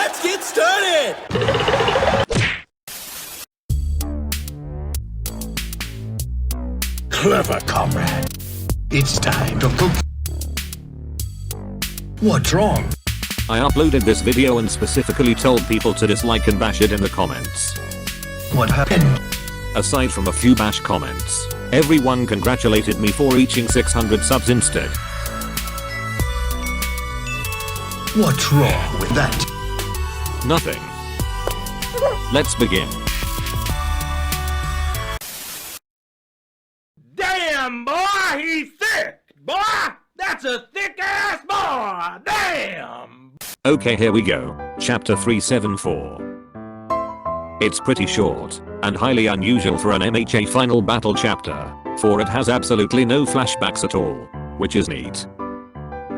Let's get started! Clever, comrade. It's time to cook. What's wrong? I uploaded this video and specifically told people to dislike and bash it in the comments. What happened? Aside from a few bash comments, everyone congratulated me for reaching 600 subs instead. What's wrong with that? Nothing. Let's begin. Damn, boy, he's thick! Boy, that's a thick-ass boy! Damn! Okay, here we go. Chapter 374. It's pretty short, and highly unusual for an MHA final battle chapter, for it has absolutely no flashbacks at all, which is neat.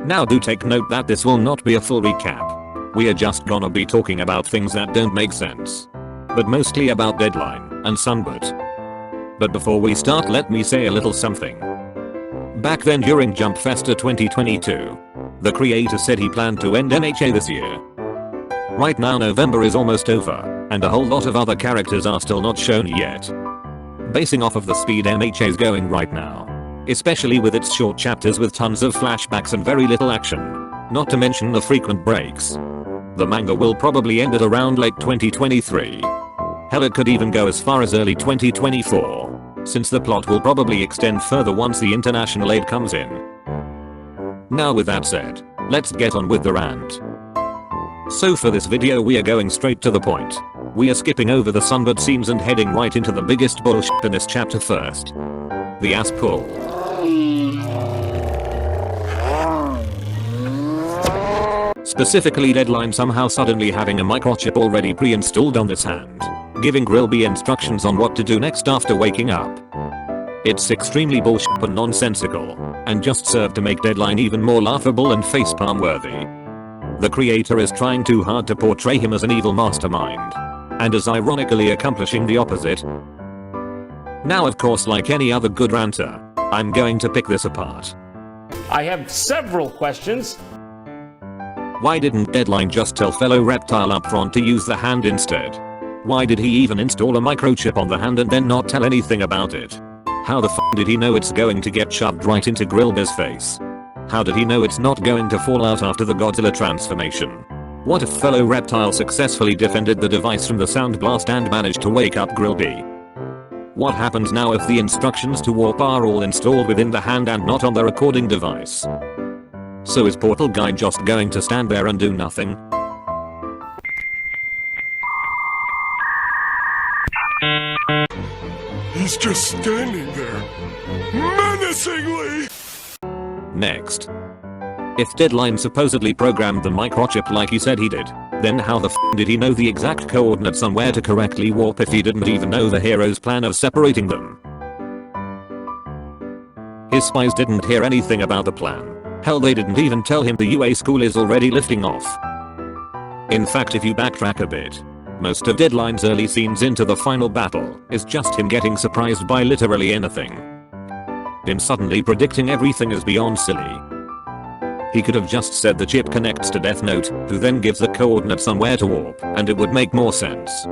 Now do take note that this will not be a full recap. We are just gonna be talking about things that don't make sense. But mostly about Deadline and Sunbird. But before we start, let me say a little something. Back then during Jump Festa 2022, the creator said he planned to end MHA this year. Right now November is almost over, and a whole lot of other characters are still not shown yet. Basing off of the speed MHA is going right now, especially with its short chapters with tons of flashbacks and very little action, not to mention the frequent breaks, the manga will probably end at around late 2023. Hell, it could even go as far as early 2024, since the plot will probably extend further once the international aid comes in. Now with that said, let's get on with the rant. So for this video we are going straight to the point. We are skipping over the Sunbird scenes and heading right into the biggest bullshit in this chapter first. The ass pull. Specifically Deadline somehow suddenly having a microchip already pre-installed on this hand, giving Grillby instructions on what to do next after waking up. It's extremely bullshit and nonsensical, and just served to make Deadline even more laughable and facepalm worthy. The creator is trying too hard to portray him as an evil mastermind, and is ironically accomplishing the opposite. Now of course, like any other good ranter, I'm going to pick this apart. I have several questions. Why didn't Deadline just tell fellow Reptile up front to use the hand instead? Why did he even install a microchip on the hand and then not tell anything about it? How the f did he know it's going to get shoved right into Grillby's face? How did he know it's not going to fall out after the Godzilla transformation? What if fellow Reptile successfully defended the device from the sound blast and managed to wake up Grillby? What happens now if the instructions to warp are all installed within the hand and not on the recording device? So is Portal Guy just going to stand there and do nothing? He's just standing there, menacingly! Next. If Deadline supposedly programmed the microchip like he said he did, then how the f did he know the exact coordinates on where to correctly warp if he didn't even know the hero's plan of separating them? His spies didn't hear anything about the plan. Hell, they didn't even tell him the UA school is already lifting off. In fact, if you backtrack a bit, most of Deadline's early scenes into the final battle is just him getting surprised by literally anything. Him suddenly predicting everything is beyond silly. He could have just said the chip connects to Death Note, who then gives the coordinates on where to warp, and it would make more sense.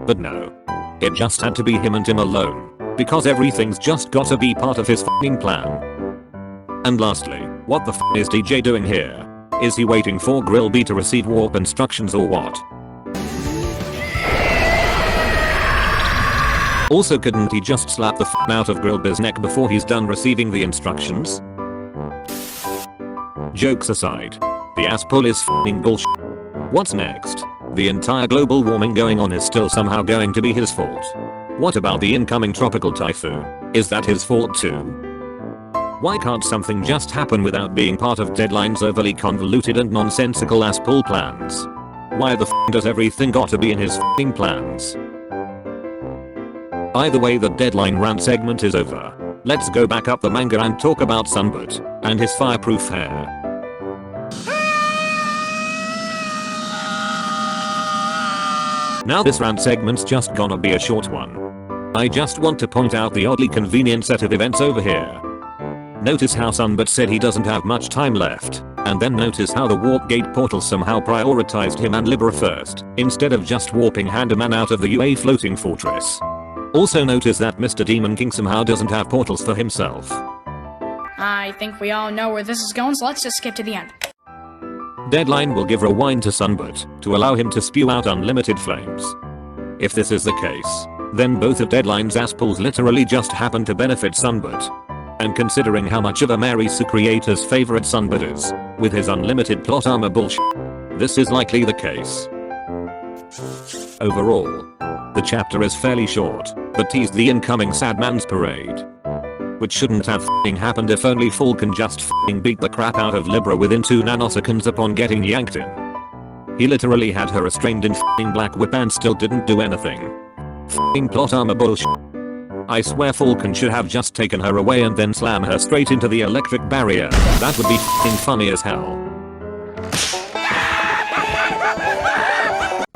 But no. It just had to be him and him alone, because everything's just gotta be part of his f***ing plan. And lastly, what the f is DJ doing here? Is he waiting for Grillby to receive warp instructions or what? Also, couldn't he just slap the f out of Grillby's neck before he's done receiving the instructions? Jokes aside, the ass pull is f***ing bullshit. What's next? The entire global warming going on is still somehow going to be his fault. What about the incoming tropical typhoon? Is that his fault too? Why can't something just happen without being part of Deadline's overly convoluted and nonsensical ass pull plans? Why the f does everything gotta be in his f***ing plans? Either way, the Deadline rant segment is over. Let's go back up the manga and talk about Sunbird and his fireproof hair. Now this rant segment's just gonna be a short one. I just want to point out the oddly convenient set of events over here. Notice how Sunbird said he doesn't have much time left, And then notice how the warp gate portal somehow prioritized him and Libra first, instead of just warping Handaman out of the UA floating fortress. Also notice that Mr. Demon King somehow doesn't have portals for himself. I think we all know where this is going, so let's just skip to the end. Deadline will give rewind to Sunbird to allow him to spew out unlimited flames. If this is the case, then both of Deadline's ass pulls literally just happen to benefit Sunbird. And considering how much of a Mary Sue creator's favorite Sunbird is, with his unlimited plot armor bullshit, this is likely the case. Overall, the chapter is fairly short, but teased the incoming Sad Man's parade. Which shouldn't have f***ing happened if only Falcon just f***ing beat the crap out of Libra within 2 nanoseconds upon getting yanked in. He literally had her restrained in f***ing Black Whip and still didn't do anything. F***ing plot armor bullshit. I swear Falcon should have just taken her away and then slam her straight into the electric barrier. That would be f***ing funny as hell.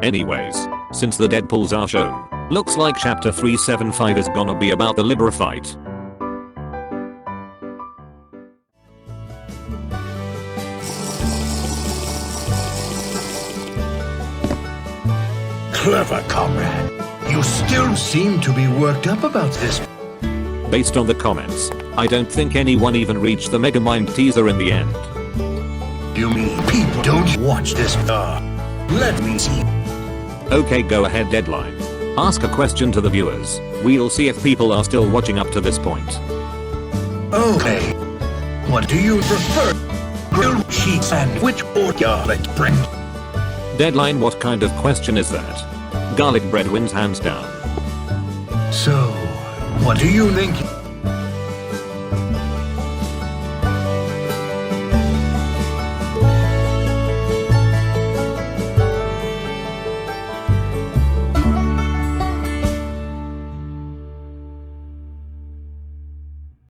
Anyways, since the Deadpools are shown, looks like chapter 375 is gonna be about the Libra fight. Clever, comrade. You still seem to be worked up about this. Based on the comments, I don't think anyone even reached the Megamind teaser in the end. You mean people don't watch this? Let me see. Okay, go ahead, Deadline. Ask a question to the viewers. We'll see if people are still watching up to this point. Okay. What do you prefer? Grilled cheese sandwich or garlic bread? Deadline, what kind of question is that? Garlic bread wins hands down. So, what do you think?